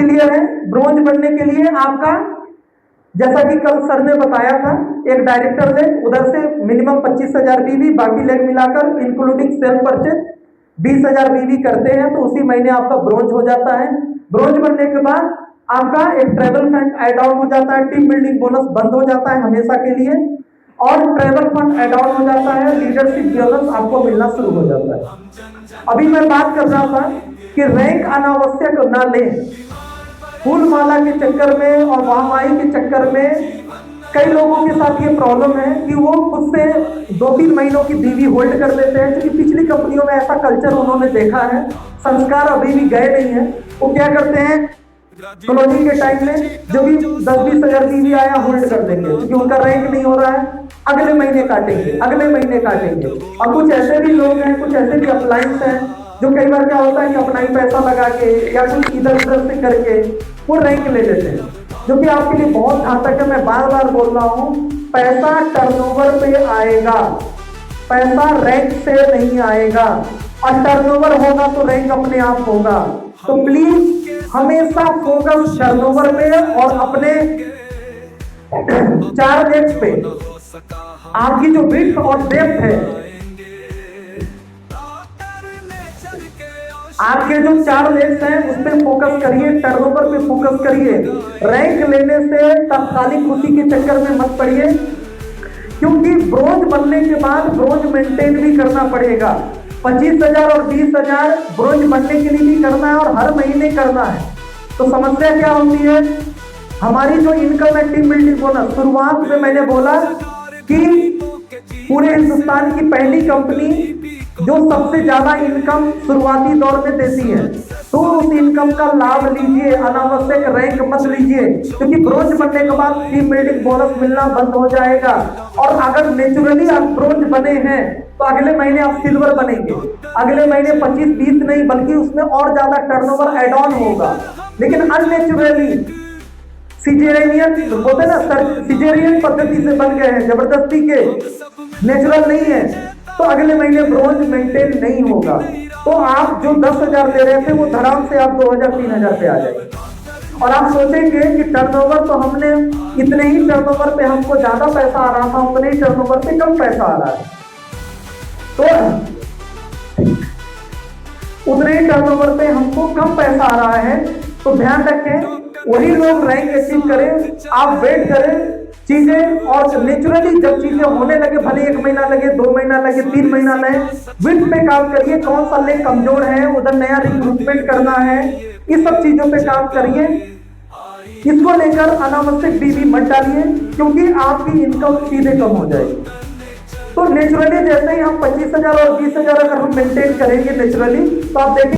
Clear है? Bronze बनने के लिए आपका, जैसा कि कल सर ने बताया था, एक डायरेक्टर लेग उधर से मिनिमम 25,000 बीवी, बाकी लेग मिलाकर इंक्लूडिंग सेल्फ परचेज 20,000 बीवी करते हैं, तो उसी महीने आपका ब्रोंज हो जाता है। ब्रोंज बनने के बाद आपका एक ट्रैवल फंड ऐड ऑन हो जाता है, टीम बिल्डिंग बोनस बंद हो जाता है हमेशा के लिए, और ट्रैवल फंड ऐड ऑन हो जाता है, लीडरशिप बोनस आपको मिलना शुरू हो जाता है। अभी मैं बात कर रहा था कि रैंक अनावश्यक ना लें, फूल माला के चक्कर में और वाहवाही के चक्कर में कई लोगों के साथ ये प्रॉब्लम है कि वो खुद से 2-3 महीनों की बीवी होल्ड कर लेते हैं, क्योंकि पिछली कंपनियों में ऐसा कल्चर उन्होंने देखा है, संस्कार अभी भी गए नहीं है। वो क्या करते हैं, क्लोजिंग के टाइम में जो भी 10-20 हजार बीवी आया होल्ड कर देंगे, क्योंकि उनका रैंक नहीं हो रहा है, अगले महीने काटेंगे, अगले महीने काटेंगे। और कुछ ऐसे भी लोग हैं, कुछ ऐसे भी अप्लायंस हैं जो कई बार क्या होता है कि अपना ही पैसा लगा के या कुछ इधर उधर से करके वो रैंक ले लेते हैं, जो कि आपके लिए बहुत घातक है। मैं बार बार बोल रहा हूं, पैसा टर्नओवर पे आएगा, पैसा रैंक से नहीं आएगा, और टर्नओवर होगा तो रैंक अपने आप होगा। तो प्लीज हमेशा फोकस टर्नओवर पे और अपने 4 लेग्स पे, आपकी जो विड्थ और डेप्थ है, आपके जो 4 लेग्स हैं उस पे फोकस करिए, टर्नओवर पे फोकस करिए। रैंक लेने से तात्कालिक खुशी के चक्कर में मत पड़िए, क्योंकि ब्रोंज बनने के बाद ब्रोंज मेंटेन भी करना पड़ेगा। 25,000 और 20,000 ब्रोंज बनने के लिए भी करना है और हर महीने करना है। तो समस्या क्या होती है, हमारी जो इनकम है टीम बिल्डिंग बोनस, शुरुआत में मैंने बोला कि पूरे हिंदुस्तान की पहली कंपनी जो सबसे ज्यादा इनकम शुरुआती दौर में देती है, तो उस इनकम का लाभ लीजिए, अनावश्यक रैंक मत लीजिए, क्योंकि ब्रोंज बनने के बाद टीम बिल्डिंग बोनस मिलना बंद हो जाएगा। और अगर नेचुरली आप ब्रोंज बने हैं तो अगले महीने आप सिल्वर बनेंगे, अगले महीने 25-20 नहीं बल्कि उसमें और ज्यादा टर्नओवर एड ऑन होगा। लेकिन अननेचुरली सिजेरियन बोलते ना सर, सिजेरियन पद्धति से बन गए हैं, जबरदस्ती के, नेचुरल नहीं है, तो अगले महीने ब्रोंज मेंटेन नहीं होगा। तो आप जो 10,000 ले रहे थे वो धड़ाम से आप 2,000-3,000 पे आ जाएंगे, और आप सोचेंगे कि टर्नओवर तो हमने इतने ही टर्नओवर पे हमको ज्यादा पैसा आ रहा था, उतने ही टर्नओवर पे कम पैसा आ रहा है। तो उतने ही टर्नओवर पे हमको कम पैसा आ रहा है, तो ध्यान रखें, वही लोग रैंक अचीव करें, आप वेट करें चीजें, और नेचुरली जब चीजें होने लगे, भले 1 महीना लगे, 2 महीना लगे, 3 महीना लगे, विथ पे काम करिए। कौन सा लेग कमजोर है, उधर नया रिक्रूटमेंट करना है, इस सब चीजों पे काम करिए। इसको लेकर अनावश्यक बीवी मत डालिए, क्योंकि आपकी इनकम सीधे कम हो जाएगी। तो नेचुरली जैसे ही हम 25,000 और 20,000 अगर हम मेंटेन करेंगे नेचुरली, तो आप देखें